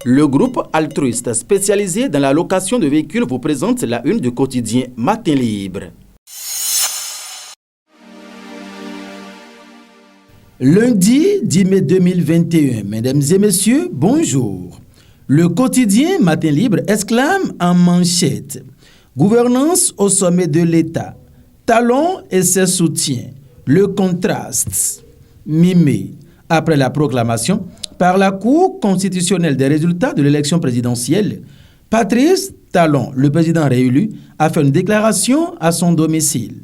Le groupe altruiste spécialisé dans la location de véhicules vous présente la une du quotidien Matin Libre. Lundi 10 mai 2021, mesdames et messieurs, bonjour. Le quotidien Matin Libre exclame en manchette « Gouvernance au sommet de l'État, Talon et ses soutiens, le contraste ». Mi-mai, après la proclamation par la Cour constitutionnelle des résultats de l'élection présidentielle, Patrice Talon, le président réélu, a fait une déclaration à son domicile.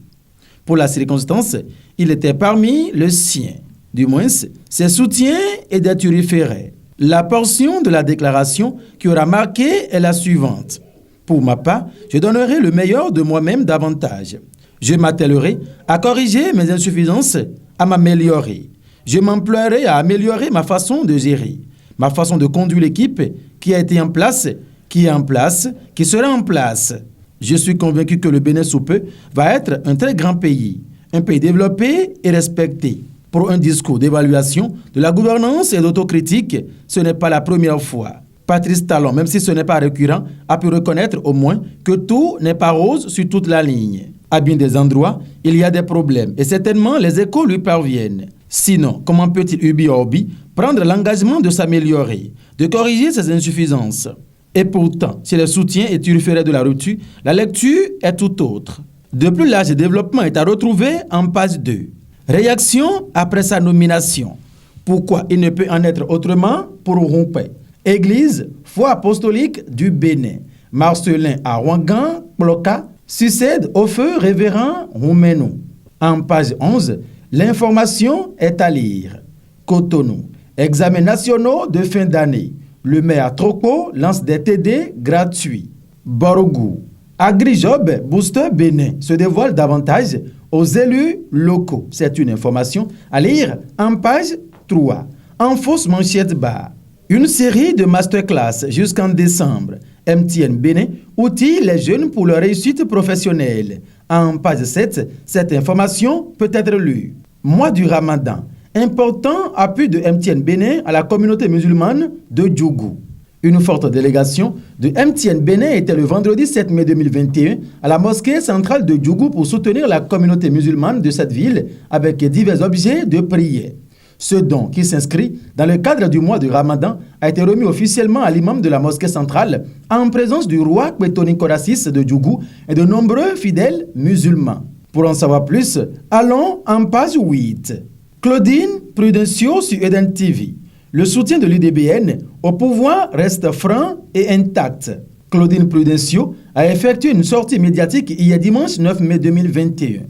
Pour la circonstance, il était parmi les siens. Du moins, ses soutiens et des turiféraires. La portion de la déclaration qui aura marqué est la suivante. Pour ma part, je donnerai le meilleur de moi-même davantage. Je m'attellerai à corriger mes insuffisances, à m'améliorer. Je m'emploierai à améliorer ma façon de gérer, ma façon de conduire l'équipe qui a été en place, qui est en place, qui sera en place. Je suis convaincu que le Bénin sous peu va être un très grand pays, un pays développé et respecté. Pour un discours d'évaluation de la gouvernance et d'autocritique, ce n'est pas la première fois. Patrice Talon, même si ce n'est pas récurrent, a pu reconnaître au moins que tout n'est pas rose sur toute la ligne. À bien des endroits, il y a des problèmes et certainement les échos lui parviennent. Sinon, comment peut-il ubi orbi prendre l'engagement de s'améliorer, de corriger ses insuffisances? Et pourtant, si le soutien est turiféraire de la rupture, la lecture est tout autre. De plus large développement est à retrouver en page 2. Réaction après sa nomination. Pourquoi il ne peut en être autrement pour Rompé? Église, foi apostolique du Bénin. Marcelin à Ouangan, Bloca, succède au feu révérend Roumenou. En page 11, l'information est à lire. Cotonou, examens nationaux de fin d'année. Le maire Troko lance des TD gratuits. Borgou, AgriJob Booster Bénin se dévoile davantage aux élus locaux. C'est une information à lire en page 3. En fausse manchette bas. Une série de masterclass jusqu'en décembre. MTN Bénin outille les jeunes pour leur réussite professionnelle. En page 7, cette information peut être lue. Mois du Ramadan. Important appui de MTN Bénin à la communauté musulmane de Djougou. Une forte délégation de MTN Bénin était le vendredi 7 mai 2021 à la mosquée centrale de Djougou pour soutenir la communauté musulmane de cette ville avec divers objets de prière. Ce don, qui s'inscrit dans le cadre du mois de Ramadan, a été remis officiellement à l'imam de la mosquée centrale en présence du roi Kweto Nicolas VI de Djougou et de nombreux fidèles musulmans. Pour en savoir plus, allons en page 8. Claudine Prudencio sur Eden TV. Le soutien de l'UDBN au pouvoir reste franc et intact. Claudine Prudencio a effectué une sortie médiatique hier dimanche 9 mai 2021.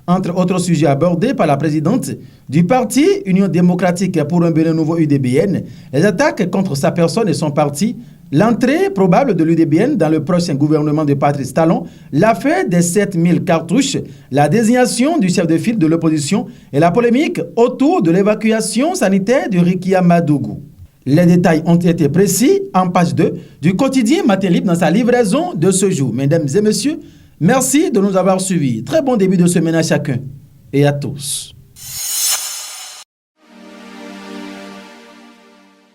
Entre autres sujets abordés par la présidente du parti Union démocratique pour un Bénin nouveau UDBN, les attaques contre sa personne et son parti, l'entrée probable de l'UDBN dans le prochain gouvernement de Patrice Talon, l'affaire des 7000 cartouches, la désignation du chef de file de l'opposition et la polémique autour de l'évacuation sanitaire de Rikia Madougou. Les détails ont été précis en page 2 du quotidien Matin Libre dans sa livraison de ce jour. Mesdames et messieurs, merci de nous avoir suivis. Très bon début de semaine à chacun et à tous.